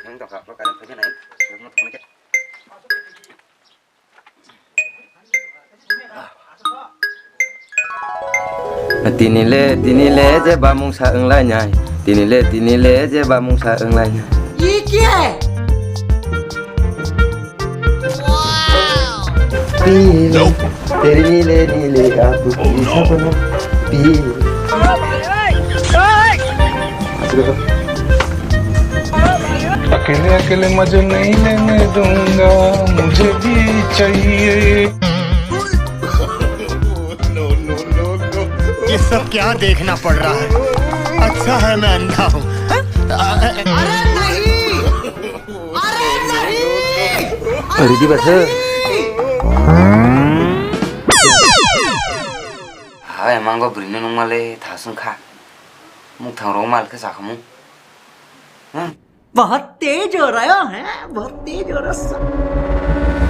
Không đọc gặp nó cái cái này nó không cái tinile je bamung sa eng lai nyai tinile je bamung sa eng lai nyai ये क्या है? pile तेरी नीले aku bisa penuh pile अकेले अकेले मजे नहीं लेने दूंगा मुझे भी चाहिए ये सब क्या देखना पड़ रहा है अच्छा है मैं अंधा हूँ अरे नहीं! अरे नहीं! अरे di basa hai emang gua beri nung male thasung kha muk thang rong mal ke sa kamu बहुत तेज हो रहा है बहुत तेज हो रहा है